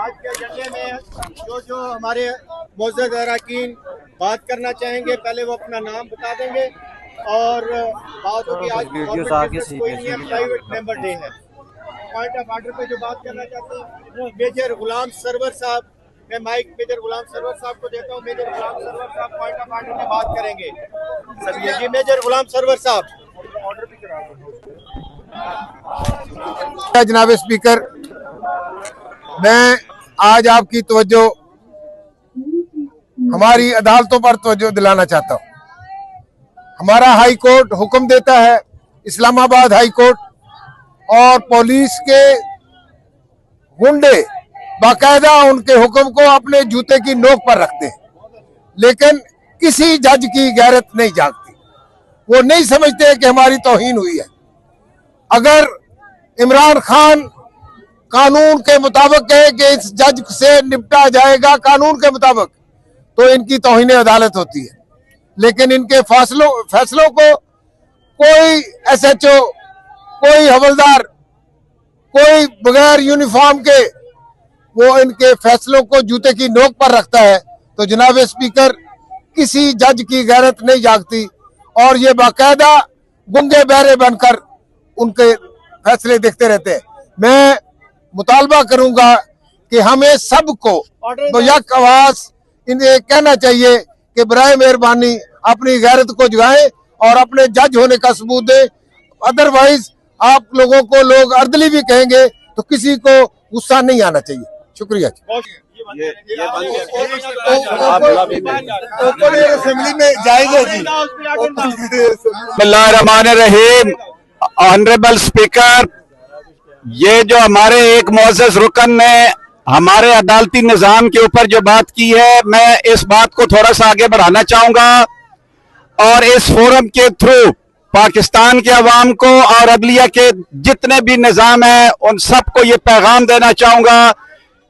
आज के एजेंडे में जो हमारे मोअज़्ज़ज़ अरकान बात करना चाहेंगे, पहले वो अपना नाम बता देंगे और बात होगी आज कोई नहीं है, प्राइवेट मेंबर डे है। पॉइंट ऑफ ऑर्डर पे जो बात करना चाहते हैं मेजर गुलाम सरवर साहब, मैं माइक मेजर गुलाम सरवर साहब को देता हूँ। मेजर गुलाम सरवर साहब पॉइंट ऑफ ऑर्डर में बात करेंगे। जी मेजर गुलाम सरवर साहब। जनाब स्पीकर, मैं आज आपकी तवज्जो हमारी अदालतों पर तवज्जो दिलाना चाहता हूँ। हमारा हाई कोर्ट हुक्म देता है, इस्लामाबाद हाई कोर्ट, और पुलिस के गुंडे बाकायदा उनके हुक्म को अपने जूते की नोक पर रखते हैं, लेकिन किसी जज की गैरत नहीं जागती। वो नहीं समझते कि हमारी तौहीन हुई है। अगर इमरान खान कानून के मुताबिक कहे कि इस जज से निपटा जाएगा कानून के मुताबिक, तो इनकी तौहीन अदालत होती है। लेकिन इनके फैसलों को कोई SHO, कोई हवलदार, कोई बगैर यूनिफॉर्म के वो इनके फैसलों को जूते की नोक पर रखता है। तो जनाब स्पीकर, किसी जज की गैरत नहीं जागती और ये बाकायदा गुंगे बहरे बनकर उनके फैसले देखते रहते हैं। मैं मुतालबा करूंगा कि हमें सबको यक आवाज इन्हें कहना चाहिए कि बराए मेहरबानी अपनी गैरत को जगाएं और अपने जज होने का सबूत दें। अदरवाइज आप लोगों को लोग अर्दली भी कहेंगे तो किसी को गुस्सा नहीं आना चाहिए। शुक्रिया। असेंबली में जाएगा जी। बिस्मिल्लाहिर्रहमानिर्रहीम। ऑनरेबल स्पीकर, ये जो हमारे एक मुअज़्ज़ज़ रुकन ने हमारे अदालती निज़ाम के ऊपर जो बात की है, मैं इस बात को थोड़ा सा आगे बढ़ाना चाहूंगा और इस फोरम के थ्रू पाकिस्तान के अवाम को और अदलिया के जितने भी निज़ाम हैं उन सबको ये पैगाम देना चाहूंगा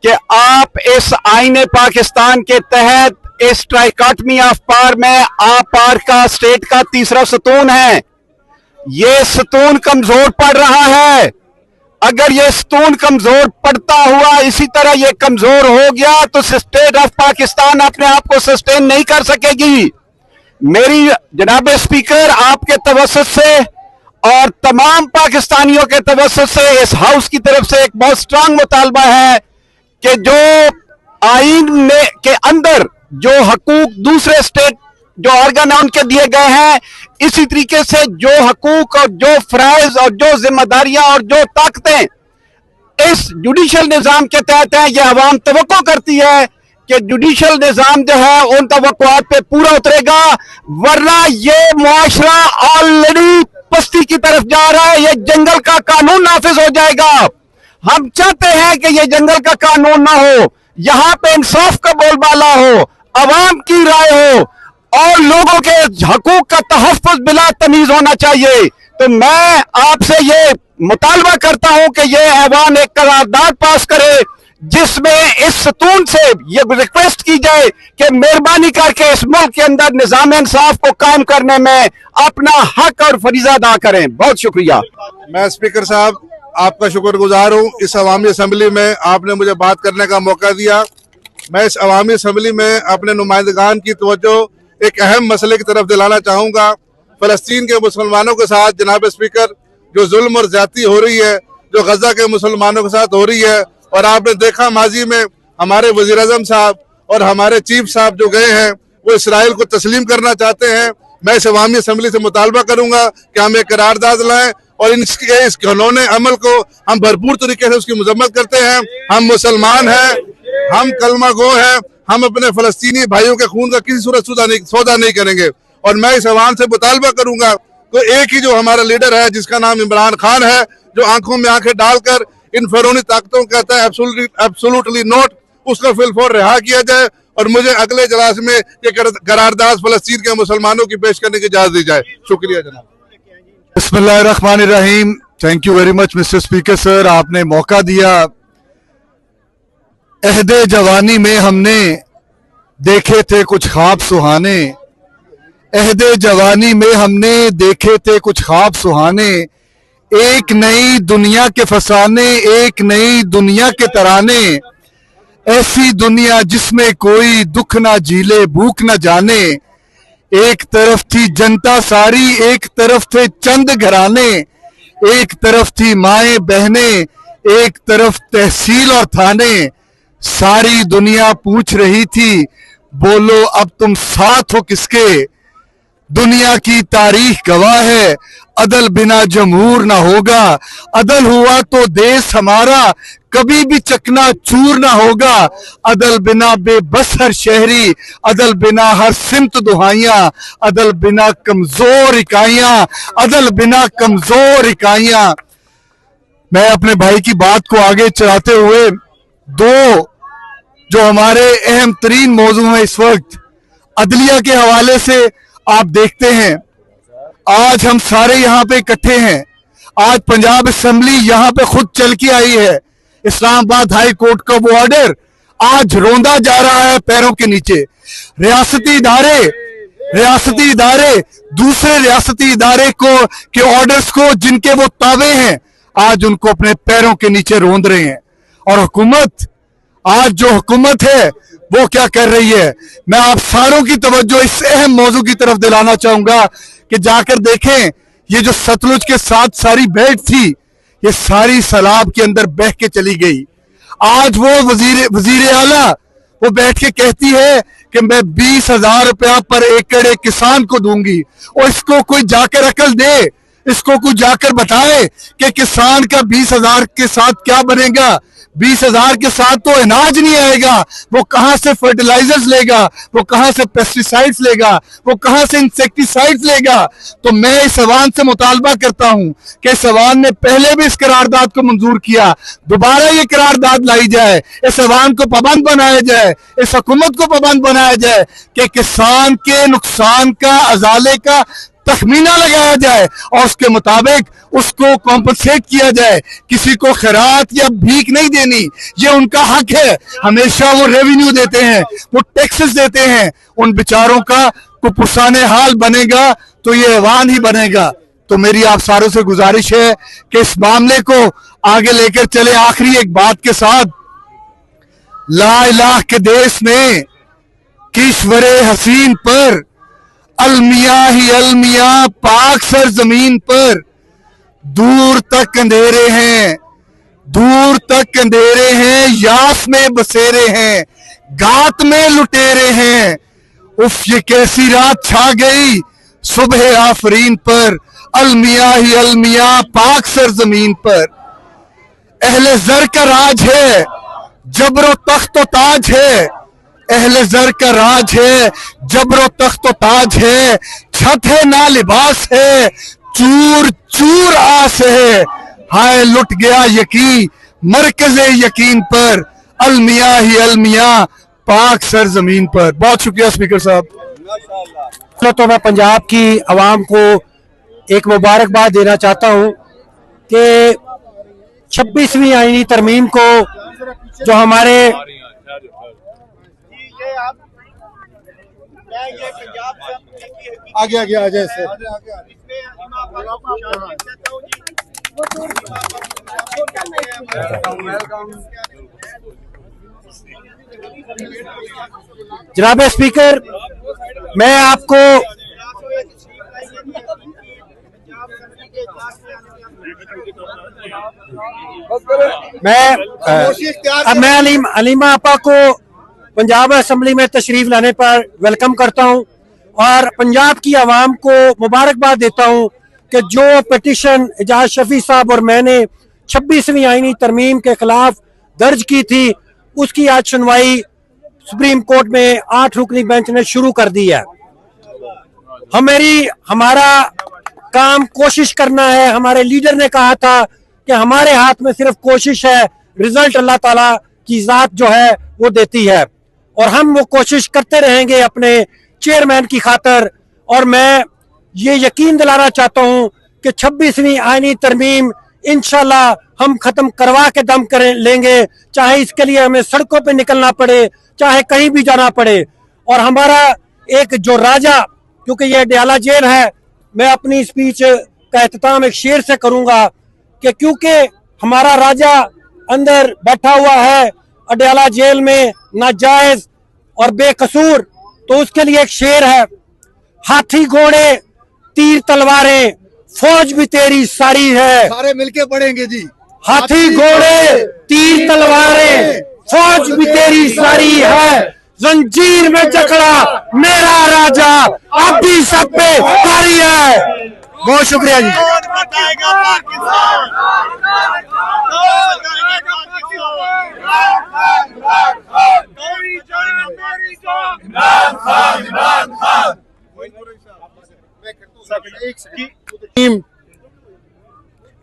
कि आप इस आईने पाकिस्तान के तहत इस ट्राइकॉटमी ऑफ पावर में आप पावर का स्टेट का तीसरा सतून है। ये सतून कमजोर पड़ रहा है। अगर ये सतून कमजोर पड़ता हुआ इसी तरह ये कमजोर हो गया तो स्टेट ऑफ पाकिस्तान अपने आप को सस्टेन नहीं कर सकेगी। मेरी जनाब स्पीकर, आपके तवस्सुत से और तमाम पाकिस्तानियों के तवस्सुत से इस हाउस की तरफ से एक बहुत स्ट्रांग मुतालबा है कि जो आईन के अंदर जो हकूक दूसरे स्टेट जो ऑर्गन है उनके दिए गए हैं, इसी तरीके से जो हकूक और जो फराइज और जो जिम्मेदारियां और जो ताकतें इस जुडिशल निजाम के तहत हैं, यह अवाम तवक्को करती है कि जुडिशल निजाम जो है उन तवक्कुआत पे पूरा उतरेगा, वरना ये मुआशरा ऑलरेडी पस्ती की तरफ जा रहा है। ये जंगल का कानून नाफिज हो जाएगा। हम चाहते हैं कि ये जंगल का कानून ना हो, यहां पे इंसाफ का बोलबाला हो, अवाम की राय हो और लोगों के हकूक का तहफ़्फ़ुज़ बिला तमीज होना चाहिए। तो मैं आपसे ये मुतालबा करता हूं कि ये ऐवान एक करारदाद पास करे जिसमें इस सतून से ये रिक्वेस्ट की जाए कि मेहरबानी करके इस मुल्क के अंदर निज़ाम इंसाफ को कायम करने में अपना हक और फरीज़ा अदा करें। बहुत शुक्रिया। मैं स्पीकर साहब आपका शुक्रगुजार हूं। इस अवामी असम्बली में आपने मुझे बात करने का मौका दिया। मैं इस अवामी असम्बली में अपने नुमाइंदगान की तवज्जो एक अहम मसले की तरफ दिलाना चाहूंगा। फलस्तीन के मुसलमानों के साथ जनाब स्पीकर जो जुल्म और ज्यादती हो रही है, जो गजा के मुसलमानों के साथ हो रही है, और आपने देखा माजी में हमारे वजीर आज़म साहब और हमारे चीफ साहब जो गए हैं वो इसराइल को तस्लीम करना चाहते हैं। मैं इस अवामी असम्बली से मुतालबा करूंगा कि हम एक करारदाद लाएं और इस घिनौने अमल को हम भरपूर तरीके से उसकी मजम्मत करते हैं। हम मुसलमान हैं, हम कलमा गो हैं, हम अपने फलस्तीनी भाइयों के खून का किसी सूरत सौदा नहीं करेंगे। और मैं इस अवाम से मुतालबा करूंगा तो एक ही जो हमारा लीडर है जिसका नाम इमरान खान है, जो आंखों में आंखें डालकर इन फिरौनी ताकतों को कहता है एब्सोल्युटली नॉट, उसको फिलफौर रिहा किया जाए और मुझे अगले इजलास में ये करारदाद फलस्तीन के मुसलमानों की पेश करने की इजाजत दी जाए। शुक्रिया जनाब। बिस्मिल्लाहिर्रहमानिर्रहीम। Thank you very much mister speaker sir, आपने मौका दिया। अहदे जवानी में हमने देखे थे कुछ ख्वाब सुहाने, अहदे जवानी में हमने देखे थे कुछ ख्वाब सुहाने, एक नई दुनिया के फसाने, एक नई दुनिया के तराने, ऐसी दुनिया जिसमें कोई दुख ना झीले भूख ना जाने। एक तरफ थी जनता सारी, एक तरफ थे चंद घराने, एक तरफ थी माएं बहने, एक तरफ तहसील और थाने। सारी दुनिया पूछ रही थी बोलो अब तुम साथ हो किसके। दुनिया की तारीख गवाह है अदल बिना जमहूर ना होगा। अदल हुआ तो देश हमारा कभी भी चकना चूर ना होगा। अदल बिना बेबस हर शहरी, अदल बिना हर सिमत दुहाइयां, अदल बिना कमजोर इकाइयां, अदल बिना कमजोर इकाइयां। मैं अपने भाई की बात को आगे चलाते हुए दो जो हमारे अहम तरीन मौजू है इस वक्त, अदलिया के हवाले से आप देखते हैं आज हम सारे यहाँ पे इकट्ठे हैं। आज पंजाब असेंबली यहाँ पे खुद चल के आई है। इस्लामाबाद हाई कोर्ट का वो ऑर्डर आज रोंदा जा रहा है पैरों के नीचे। रियासती इदारे दूसरे रियासती इदारे को के ऑर्डर्स को जिनके वो ताबे हैं आज उनको अपने पैरों के नीचे रोंद रहे हैं। और हुकूमत, आज जो हुकूमत है वो क्या कर रही है, मैं आप सारों की तवज्जो इस अहम मौजू की तरफ दिलाना चाहूंगा कि जाकर देखें ये जो सतलुज के साथ सारी बेल्ट थी ये सारी सैलाब के अंदर बह के चली गई। आज वो वजीर आला वो बैठ के कहती है कि मैं 20,000 रुपया पर एकड़ एक किसान को दूंगी। और इसको कोई जाकर अकल दे, इसको कोई जाकर बताए कि किसान का 20,000 के साथ क्या बनेगा। 20,000 के साथ तो अनाज नहीं आएगा, वो कहां से फर्टिलाइजर्स लेगा, वो कहां से पेस्टिसाइड्स लेगा, वो कहां से इंसेक्टिसाइड्स लेगा। तो मैं इस अवान से मुतालबा करता हूं कि इस अवान ने पहले भी इस करारदाद को मंजूर किया, दोबारा ये करारदाद लाई जाए, इस अवान को पाबंद बनाया जाए, इस हुकूमत को पाबंद बनाया जाए कि किसान के नुकसान का अजाले का तखमीना लगाया जाए और उसके मुताबिक उसको कॉम्पनसेट किया जाए। किसी को खैरात या भीख नहीं देनी, ये उनका हक है। हमेशा वो रेवेन्यू देते हैं, वो टैक्सेस देते हैं, उन बेचारों का को पुरसाने हाल बनेगा तो ये ऐवान ही बनेगा। तो मेरी आप सारों से गुजारिश है कि इस मामले को आगे लेकर चले। आखिरी एक बात के साथ, ला इलाह के देश में किश्वरे हसीन पर अलमिया ही अलमिया पाक सर जमीन पर दूर तक अंधेरे हैं, दूर तक अंधेरे हैं, यास में बसेरे हैं, गात में लुटेरे हैं। उफ ये कैसी रात छा गई सुबह आफरीन पर, अलमिया ही अलमिया पाक सर जमीन पर। अहले जर का राज है, जबरो तख्त ताज है, अहले जर का राज है, जबरो तख्त ताज है। छत है ना लिबास है, चूर चूर आस है। हाय लुट गया यकीन मरकज़े यकीन पर, अलमिया ही अलमिया पाक सर जमीन पर। बहुत शुक्रिया स्पीकर साहब। तो मैं पंजाब की आवाम को एक मुबारकबाद देना चाहता हूं कि 26वीं आईनी तरमीम को जो हमारे आगे आगे आ जाए सर। जनाब स्पीकर, मैं आपको मैं अलीमा आपा को पंजाब असेंबली में तशरीफ लाने पर वेलकम करता हूं और पंजाब की आवाम को मुबारकबाद देता हूं कि जो पिटीशन एजाज शफी साहब और मैंने 26वीं आईनी तरमीम के खिलाफ दर्ज की थी उसकी आज सुनवाई सुप्रीम कोर्ट में 8 रुकनी बेंच ने शुरू कर दी है। हमारा काम कोशिश करना है। हमारे लीडर ने कहा था कि हमारे हाथ में सिर्फ कोशिश है, रिजल्ट अल्लाह ताला की जात जो है वो देती है और हम वो कोशिश करते रहेंगे अपने चेयरमैन की खातर। और मैं ये यकीन दिलाना चाहता हूं कि 26वीं आईनी तरमीम इंशाल्लाह हम खत्म करवा के दम कर लेंगे, चाहे इसके लिए हमें सड़कों पे निकलना पड़े, चाहे कहीं भी जाना पड़े। और हमारा एक जो राजा, क्योंकि यह डयाला जेल है, मैं अपनी स्पीच का एहतमाम एक शेर से करूंगा कि क्योंकि हमारा राजा अंदर बैठा हुआ है अडयाला जेल में नाजायज और बेकसूर, तो उसके लिए एक शेर है, हाथी घोड़े तीर तलवारें फौज भी तेरी सारी है। सारे मिलके पढ़ेंगे जी। हाथी घोड़े तीर तलवारें फौज भी तेरी सारी है, जंजीर में जकड़ा मेरा राजा अब भी सब पे भारी है। बहुत शुक्रिया जी।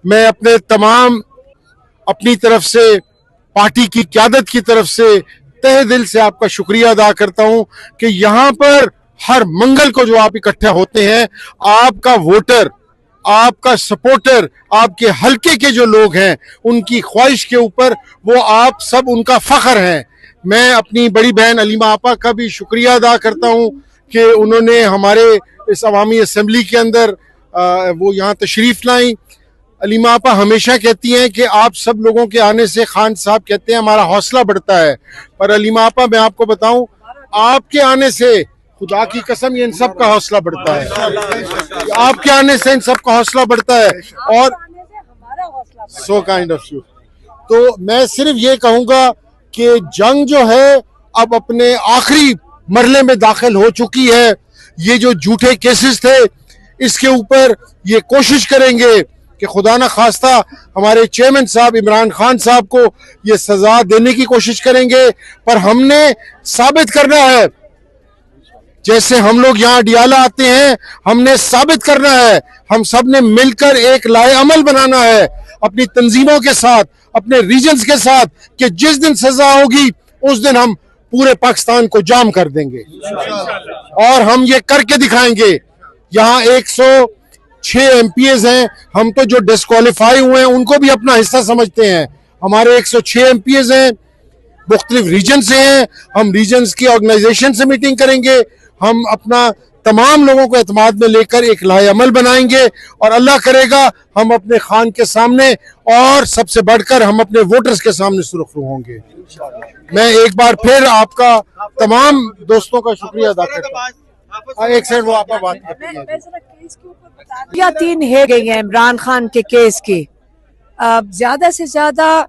मैं अपने तमाम अपनी तरफ से पार्टी की क़यादत की तरफ से तहे दिल से आपका शुक्रिया अदा करता हूं कि यहाँ पर हर मंगल को जो आप इकट्ठे होते हैं, आपका वोटर, आपका सपोर्टर, आपके हलके के जो लोग हैं, उनकी ख्वाहिश के ऊपर वो आप सब उनका फख्र हैं। मैं अपनी बड़ी बहन अलीमा आपा का भी शुक्रिया अदा करता हूं कि उन्होंने हमारे इस अवामी असम्बली के अंदर वो यहाँ तशरीफ़ लाई। अलीमा आपा हमेशा कहती हैं कि आप सब लोगों के आने से, खान साहब कहते हैं, हमारा हौसला बढ़ता है। पर अलीमा आपा मैं आपको बताऊं, आपके आने से खुदा की कसम ये इन सब का हौसला बढ़ता है। आपके आने से इन सब का हौसला बढ़ता है। और सो काइंड ऑफ यू। तो मैं सिर्फ ये कहूंगा कि जंग जो है अब अपने आखिरी मरले में दाखिल हो चुकी है। ये जो झूठे केसेस थे, इसके ऊपर ये कोशिश करेंगे कि खुदा न खास्ता हमारे चेयरमैन साहब इमरान खान साहब को ये सजा देने की कोशिश करेंगे। पर हमने साबित करना है, जैसे हम लोग यहाँ अडियाला आते हैं, हमने साबित करना है, हम सब ने मिलकर एक लाए अमल बनाना है अपनी तंजीमों के साथ, अपने रीजन्स के साथ, कि जिस दिन सजा होगी उस दिन हम पूरे पाकिस्तान को जाम कर देंगे और हम ये करके दिखाएंगे। यहाँ 106 MPs हैं, हम तो जो डिस्क्वालीफाई हुए हैं उनको भी अपना हिस्सा समझते हैं। हमारे 106 MPs हैं, मुख्तलिफ रीजन से हैं। हम रीजन्स की ऑर्गेनाइजेशन से मीटिंग करेंगे, हम अपना तमाम लोगों को एतमाद में लेकर एक लाए अमल बनाएंगे और अल्लाह करेगा हम अपने खान के सामने और सबसे बढ़कर हम अपने वोटर्स के सामने सुरखरू होंगे। मैं एक बार फिर आपका तमाम दोस्तों का शुक्रिया अदा करता हूँ। एक सेकंड, वो आपका बात करती है। या 3 है गई है इमरान खान के केस की। ज्यादा से ज्यादा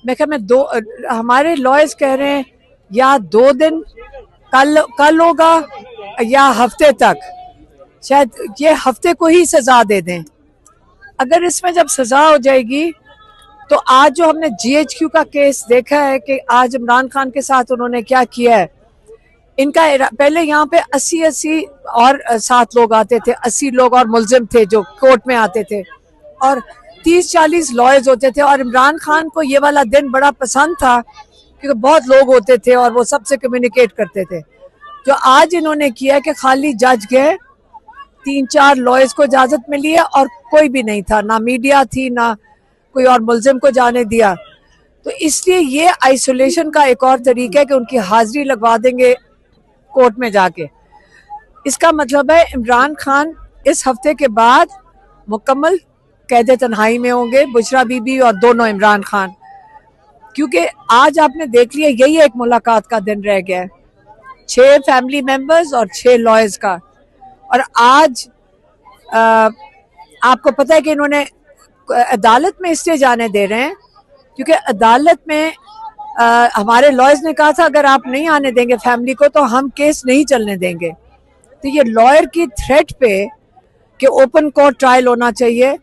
मैं क्या, मैं 2 हमारे लॉयर्स कह रहे हैं या 2 दिन कल होगा या हफ्ते तक, शायद ये हफ्ते को ही सजा दे दें। अगर इसमें जब सजा हो जाएगी तो आज जो हमने GHQ का केस देखा है कि आज इमरान खान के साथ उन्होंने क्या किया है, इनका पहले यहाँ पे 80 और 7 लोग आते थे, 80 लोग और मुलजिम थे जो कोर्ट में आते थे और 30-40 लॉयर्स होते थे। और इमरान खान को ये वाला दिन बड़ा पसंद था क्योंकि बहुत लोग होते थे और वो सबसे कम्युनिकेट करते थे। जो आज इन्होंने किया कि खाली जज गए, 3-4 लॉयर्स को इजाजत मिली है और कोई भी नहीं था, ना मीडिया थी, ना कोई और मुलजिम को जाने दिया। तो इसलिए ये आइसोलेशन का एक और तरीका है कि उनकी हाजिरी लगवा देंगे कोर्ट में जाके। इसका मतलब है इमरान खान इस हफ्ते के बाद मुकम्मल कैद तन्हाई में होंगे, बुशरा बीबी और दोनों इमरान खान, क्योंकि आज आपने देख लिया यही एक मुलाकात का दिन रह गया है, 6 फैमिली मेंबर्स और 6 लॉयर्स का। और आज आपको पता है कि इन्होंने अदालत में इसलिए जाने दे रहे हैं क्योंकि अदालत में हमारे लॉयर्स ने कहा था अगर आप नहीं आने देंगे फैमिली को तो हम केस नहीं चलने देंगे। तो ये लॉयर की थ्रेट पे कि ओपन कोर्ट ट्रायल होना चाहिए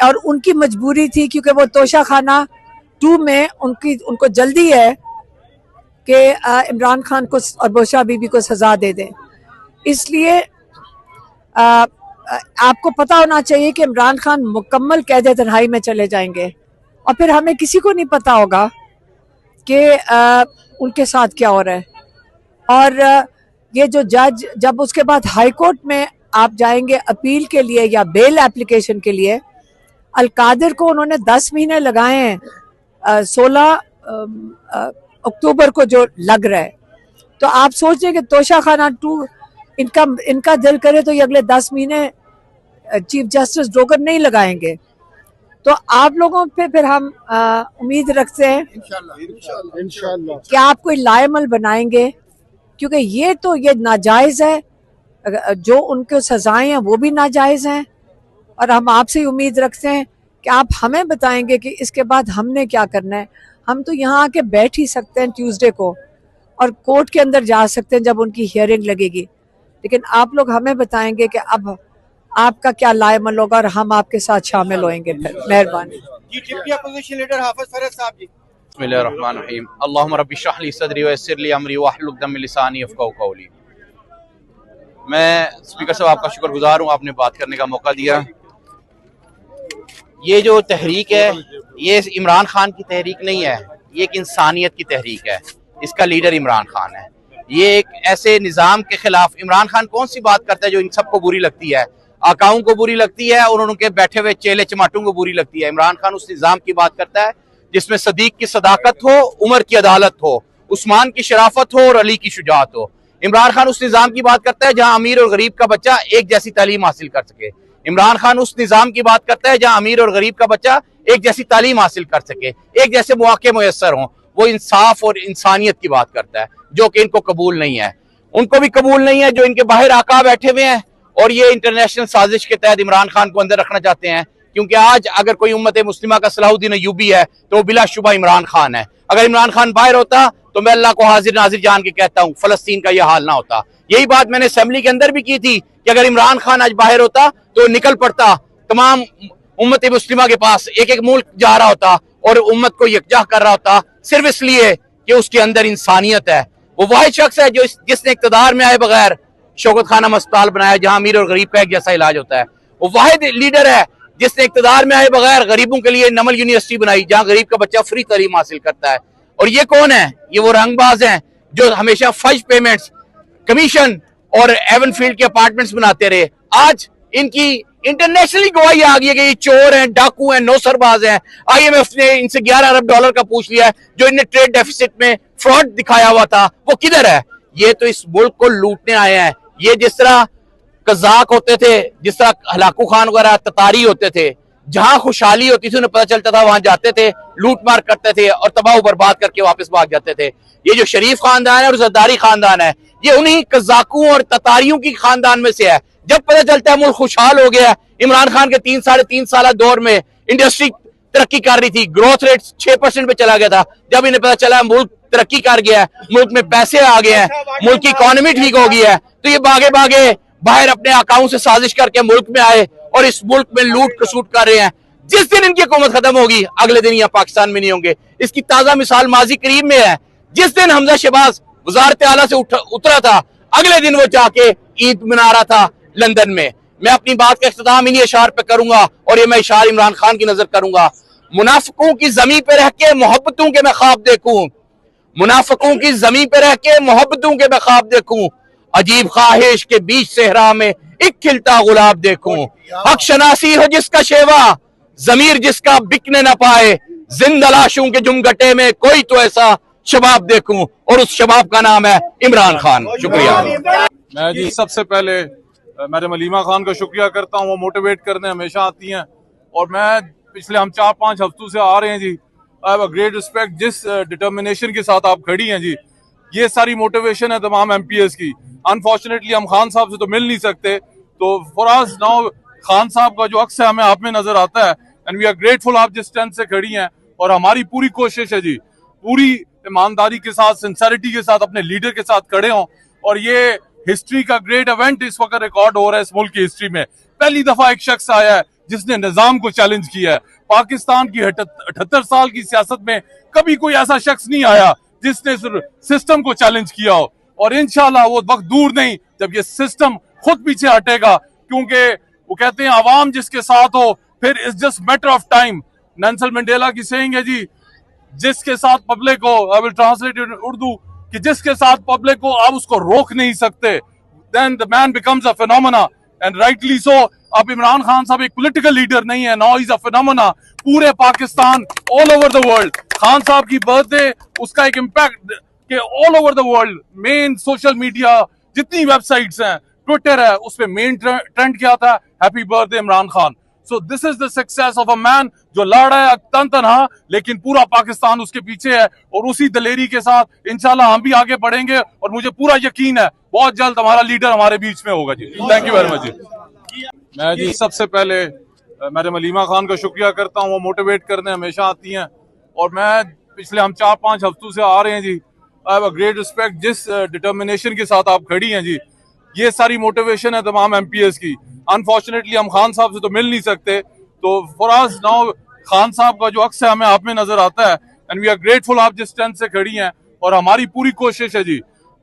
और उनकी मजबूरी थी क्योंकि वो तोशा खाना 2 में उनको जल्दी है कि इमरान खान को और बुशरा बीबी को सजा दे दें। इसलिए आपको पता होना चाहिए कि इमरान खान मुकम्मल कैद तन्हाई में चले जाएंगे और फिर हमें किसी को नहीं पता होगा कि उनके साथ क्या हो रहा है। और ये जो जज, जब उसके बाद हाई कोर्ट में आप जाएंगे अपील के लिए या बेल एप्लीकेशन के लिए, अलकादिर को उन्होंने 10 महीने लगाए हैं 16 अक्टूबर को जो लग रहा है। तो आप सोच रहे कि तोशा खाना 2 इनका दिल करे तो ये अगले 10 महीने चीफ जस्टिस ड्रोगर नहीं लगाएंगे। तो आप लोगों पे फिर हम उम्मीद रखते हैं इंशाल्लाह कि आप कोई लायमल बनाएंगे, क्योंकि ये नाजायज है, जो उनको सजाएं हैं वो भी नाजायज हैं। और हम आपसे उम्मीद रखते हैं कि आप हमें बताएंगे कि इसके बाद हमने क्या करना है। हम तो यहाँ आके बैठ ही सकते हैं ट्यूसडे को, और कोर्ट के अंदर जा सकते हैं जब उनकी हियरिंग लगेगी, लेकिन आप लोग हमें बताएंगे कि अब आपका क्या लायमल होगा और हम आपके साथ शामिल होंगे। फिर मेहरबानी। जी, डिप्टी अपोजिशन लीडर हाफिज फरज साहब जी। बिस्मिल्लाहिर्रहमानिर्रहीम। अल्लाहुम्मा रब्बि इश्रह ली सदरी व यस्सिर ली अमरी वहलुल उक़दतम मिन लिसानी यफ़क़हू क़ौली। मैं स्पीकर साहब आपका शुक्रगुजार हूँ, आपने बात करने का मौका दिया। ये जो तहरीक है ये इमरान खान की तहरीक नहीं है, ये एक इंसानियत की तहरीक है। इसका लीडर इमरान खान है। ये एक ऐसे निज़ाम के खिलाफ, इमरान खान कौन सी बात करता है जो इन सबको बुरी लगती है, आकाओं को बुरी लगती है और उनके बैठे हुए चेले चमाटों को बुरी लगती है। इमरान खान उस निज़ाम की बात करता है जिसमें सदीक की सदाकत हो, उमर की अदालत हो, उस्मान की शराफत हो और अली की शुजाअत हो। इमरान खान उस निज़ाम की बात करता है जहां अमीर और गरीब का बच्चा एक जैसी तालीम हासिल कर सके। इमरान खान उस निज़ाम की बात करता है जहां अमीर और गरीब का बच्चा एक जैसी तालीम हासिल कर सके, एक जैसे मौके मुयस्सर हों। वो इंसाफ और इंसानियत की बात करता है, जो कि इनको कबूल नहीं है। उनको भी कबूल नहीं है जो इनके बाहर आका बैठे हुए हैं और ये इंटरनेशनल साजिश के तहत इमरान खान को अंदर रखना चाहते हैं। क्योंकि आज अगर कोई उम्मत मुस्लिमा का सलाहुद्दीन अय्यूबी है तो बिलाशुबा इमरान खान है। अगर इमरान खान बाहर होता तो मैं अल्लाह को हाजिर नाजिर जान के कहता हूँ फलस्तीन का यह हाल ना होता। यही बात मैंने असेंबली के अंदर भी की थी कि अगर इमरान खान आज बाहर होता तो निकल पड़ता, तमाम उम्मत मुस्लिमा के पास एक एक मुल्क जा रहा होता और उम्मत को यकजा कर रहा होता, सिर्फ इसलिए कि उसके अंदर इंसानियत है। वो वाहिद शख्स है जिसने इक़्तिदार में आए बगैर शौकत खानम अस्पताल बनाया जहां अमीर और गरीब का एक जैसा इलाज होता है। वो वाहिद लीडर है जिसने इक़्तिदार में आए बगैर गरीबों के लिए नमल यूनिवर्सिटी बनाई जहां गरीब का बच्चा फ्री तालीम हासिल करता है। और ये कौन है? ये वो रंगबाज हैं जो हमेशा फज पेमेंट्स, कमीशन और एवनफील्ड के अपार्टमेंट्स बनाते रहे। आज इनकी इंटरनेशनली गवाही आ गई है कि ये चोर हैं, डाकू हैं, नौसरबाज हैं। IMF ने इनसे $11 अरब का पूछ लिया है। जो इन्हें ट्रेड डेफिसिट में फ्रॉड दिखाया हुआ था वो किधर है? ये तो इस मुल्क को लूटने आए हैं। ये जिस तरह कजाक होते थे, जिस तरह हलाकू खान वगैरह ततारी होते थे, जहां खुशहाली होती थी उन्हें पता चलता था वहां जाते थे, लूट मार करते थे और तबाह बर्बाद करके वापस भाग जाते थे। ये जो शरीफ खानदान है और जरदारी खानदान है, ये उन्हीं कजाकों और ततारियों की खानदान में से है। जब पता चलता है मुल्क खुशहाल हो गया, इमरान खान के 3-3.5 साल दौर में इंडस्ट्री तरक्की कर रही थी, ग्रोथ रेट 6% पे चला गया था। जब इन्हें पता चला मुल्क तरक्की कर गया है, मुल्क में पैसे आ गए हैं, मुल्क की इकोनॉमी ठीक हो गई है, तो ये भागे भागे बाहर अपने आकाओं से साजिश करके मुल्क में आए और इस मुल्क में लूट कसूट कर रहे हैं। जिस दिन इनकी हुकूमत खत्म होगी अगले दिन यहाँ पाकिस्तान में नहीं होंगे। इसकी ताजा मिसाल माजी करीब में है। जिस दिन हमजा शहबाज वजारत आला से उतरा था, अगले दिन वो जाके ईद मना रहा था लंदन में। मैं अपनी बात का इख्तिताम इन्हीं इशार पे करूंगा और ये मैं इशार इमरान खान की नजर करूंगा। मुनाफिकों की जमीन पे रह के मोहब्बतों के मैं ख्वाब देखूं, मुनाफिकों की जमीन पे रह के मोहब्बतों के मैं ख्वाब देखूं, अजीब ख्वाहिश के बीच सेहरा में एक खिलता गुलाब देखूं। हक शनासी हो जिसका शेवा, जमीर जिसका बिकने न पाए, जिंदा लाशों के जुमगटे में कोई तो ऐसा शबाब देखूं और उस शबाब का नाम है इमरान खान। शुक्रिया। मैं जी सबसे पहले मैडम अलीमा खान का शुक्रिया करता हूँ। वो मोटिवेट करने हमेशा आती हैं और मैं पिछले हम 4-5 हफ्तों से आ रहे हैं जी। I have a great respect जिस डिटर्मिनेशन के साथ आप खड़ी हैं जी। ये सारी मोटिवेशन है तमाम MPs की। अनफॉर्चुनेटली हम खान साहब से तो मिल नहीं सकते, तो फॉर अस नाउ खान साहब का जो अक्स है हमें आप में नजर आता है एंड वी आर ग्रेटफुल आप जिस स्ट्रेंथ से खड़ी हैं। और हमारी पूरी कोशिश है जी, पूरी ईमानदारी के साथ, सिंसेरिटी के साथ अपने लीडर के साथ खड़े हों। और ये हिस्ट्री का ग्रेट इवेंट इस वक्त रिकॉर्ड हो रहा है इस मुल्क की हिस्ट्री में। पहली दफा एक शख्स आया है जिसने निजाम को चैलेंज किया है। पाकिस्तान की 78 साल की सियासत में कभी कोई ऐसा शख्स नहीं आया जिसने सिस्टम को चैलेंज किया हो। और इंशाल्लाह वो वक्त दूर नहीं जब ये सिस्टम खुद पीछे हटेगा, क्योंकि वो कहते हैं अवाम जिसके साथ हो फिर it's just matter of time. Nelson Mandela की सेइंग है जी, जिसके साथ पब्लिक हो, आई विल ट्रांसलेट इन उर्दू, कि जिसके साथ पब्लिक को आप उसको रोक नहीं सकते, then the man becomes a phenomena and rightly so. अब इमरान खान साहब एक पॉलिटिकल लीडर नहीं है, नाउ इज अ फिनोमेना। पूरे Pakistan, all over the world, Khan Sahab की बर्थडे, उसका एक इम्पैक्ट कि all over the world main social media जितनी वेबसाइट्स हैं, ट्विटर है, उस पर मेन ट्रेंड क्या था? Happy birthday Imran Khan. So this is the success of a man जो लड़ रहा है तन तनहा, लेकिन पूरा पाकिस्तान उसके पीछे है। और उसी दलेरी के साथ इंशाल्लाह हम भी आगे बढ़ेंगे और मुझे पूरा यकीन है बहुत जल्द हमारा लीडर हमारे बीच में होगा जी। थैंक यू वेरी मच जी। मैं जी सबसे पहले मैडम अलीमा खान का शुक्रिया करता हूँ, वो मोटिवेट करने हमेशा आती हैं। और मैं पिछले हम 4-5 हफ्तों से आ रहे हैं जी। I have a great respect, जिस डिटर्मिनेशन के साथ आप खड़ी हैं जी, ये सारी मोटिवेशन है तमाम एमपीएस की। अनफॉर्चुनेटली हम खान साहब से तो मिल नहीं सकते, तो फॉर अस नाउ खान साहब का जो अक्स है हमें आप में नजर आता है एंड वी आर ग्रेटफुल आप जिस स्ट्रेंथ से खड़ी हैं। और हमारी पूरी कोशिश है जी,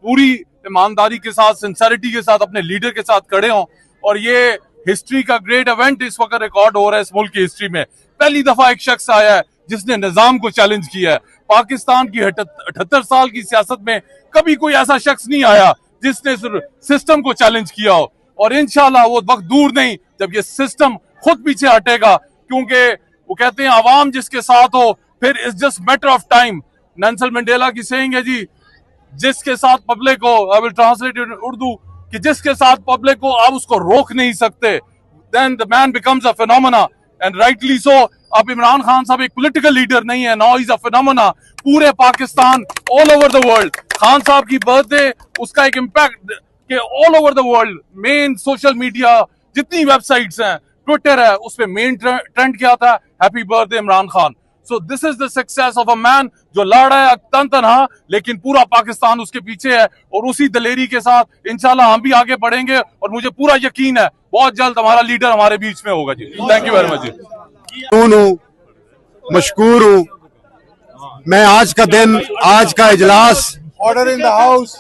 पूरी ईमानदारी के साथ, सिंसेरिटी के साथ अपने लीडर के साथ खड़े हों। और ये हिस्ट्री का ग्रेट इवेंट इस वक्त रिकॉर्ड हो रहा है इस मुल्क की हिस्ट्री में। पहली दफा एक शख्स आया है जिसने निजाम को चैलेंज किया है। पाकिस्तान की 78 साल की सियासत में कभी कोई ऐसा शख्स नहीं आया जिसने सिस्टम को चैलेंज किया हो। और इंशाल्लाह वो वक्त दूर नहीं जब ये सिस्टम खुद पीछे हटेगा, क्योंकि वो कहते हैं आवाम जिसके साथ हो फिर it's just matter of time. Nelson Mandela की सेइंग है जी, जिसके साथ पब्लिक हो, आई विल ट्रांसलेट इन उर्दू, कि जिसके साथ पब्लिक हो आप उसको रोक नहीं सकते, then the man becomes a phenomena. And rightly so. अब इमरान खान साहब एक पॉलिटिकल लीडर नहीं है, नाउ इज अ फिनोमेना। पूरे Pakistan, all over the world, Khan Sahab की बर्थडे, उसका एक इम्पैक्ट कि all over the world main social media जितनी वेबसाइट्स हैं, ट्विटर है, उसपे मेन ट्रेंड क्या था, happy birthday Imran Khan. So this is the success of a man जो लड़ रहा है तन तनहा, लेकिन पूरा पाकिस्तान उसके पीछे है। और उसी दलेरी के साथ इंशाल्लाह हम भी आगे बढ़ेंगे और मुझे पूरा यकीन है बहुत जल्द हमारा लीडर हमारे बीच में होगा जी। थैंक यू वेरी मच जी। मशकूर हूँ मैं। आज का दिन, आज का इजलास, ऑर्डर इन द हाउस।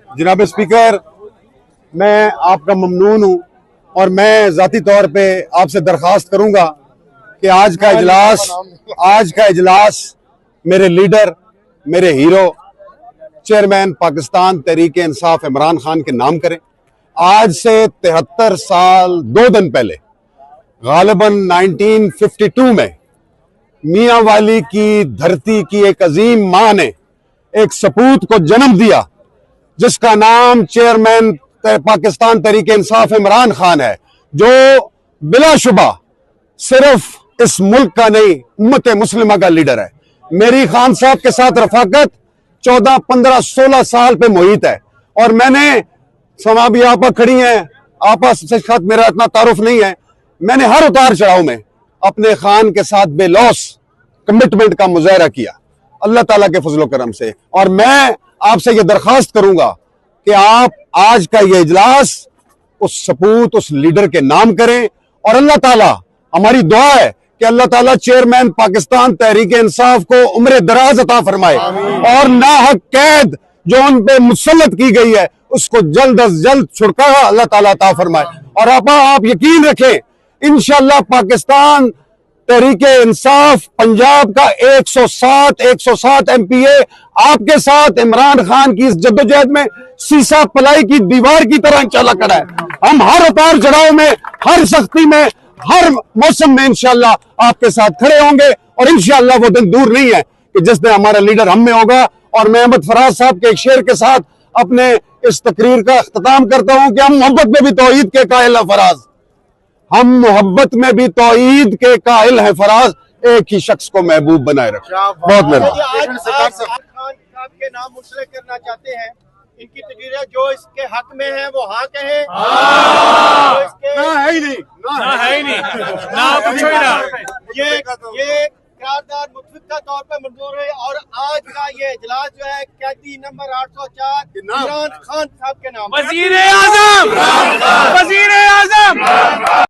जनाब स्पीकर, मैं आपका ममनून हूँ और मैं जाती तौर पे आपसे दरखास्त करूंगा कि आज का इजलास मेरे लीडर, मेरे हीरो, चेयरमैन पाकिस्तान तहरीक इंसाफ इमरान खान के नाम करें। आज से 73 साल 2 दिन पहले, गालिबन 1952 में मियां वाली की धरती की एक अजीम मां ने एक सपूत को जन्म दिया जिसका नाम चेयरमैन पाकिस्तान तहरीक इंसाफ इमरान खान है, जो बिलाशुबा सिर्फ इस मुल्क का नहीं, उम्मत मुस्लिमा का लीडर है। मेरी खान साहब के साथ रफाकत 14, 15, 16 साल पे मुहित है। और मैंने समा भी आपा खड़ी हैं, आपा से साथ मेरा इतना तारुफ नहीं है, मैंने हर उतार चढ़ाव में अपने खान के साथ बेलौस कमिटमेंट का मुजाहरा किया अल्लाह ताला के फजलो करम से। और मैं आपसे ये दरखास्त करूंगा कि आप आज का ये इजलास उस सपूत, उस लीडर के नाम करें। और अल्लाह ताला, हमारी दुआ है कि अल्लाह ताला चेयरमैन पाकिस्तान तहरीक इंसाफ को उम्र दराज अता फरमाए और नाहक कैद जो उन पे मुसल्लत की गई है उसको जल्द अज जल्द छुटकारा अल्लाह ताला अता फरमाए। और आप यकीन रखें, इंशाअल्लाह पाकिस्तान तहरीक इंसाफ पंजाब का 107 एमपीए आपके साथ इमरान खान की इस जद्दोजहद में सीसा पलाई की दीवार की तरह चला खड़ा है। हम हर उतार चढ़ाव में, हर सख्ती में, हर मौसम में इंशाअल्लाह आपके साथ खड़े होंगे। और इंशाअल्लाह वो दिन दूर नहीं है कि जिस दिन हमारा लीडर हम में होगा। और मैं अहमद फराज साहब के एक शेर के साथ अपने इस तकरीर का इख्तिताम करता हूं कि हम मोहब्बत में भी तौहीद के कायल हैं फराज, हम मोहब्बत में भी तौहीद के कायल हैं फराज, एक ही शख्स को महबूब बनाए रखें। बहुत मेहरबानी। खान के नाम मुंसलिक करना चाहते हैं, इनकी तकरीर है, जो इसके हक में है वो हाँ कहे, ना है ही नहीं, ना पूछो ही ना। ये करारदाद मुतफिका तौर पर मंजूर है। और आज का ये इजलास जो है कैदी नंबर 804 इमरान खान साहब के नाम, वज़ीर-ए-आज़म।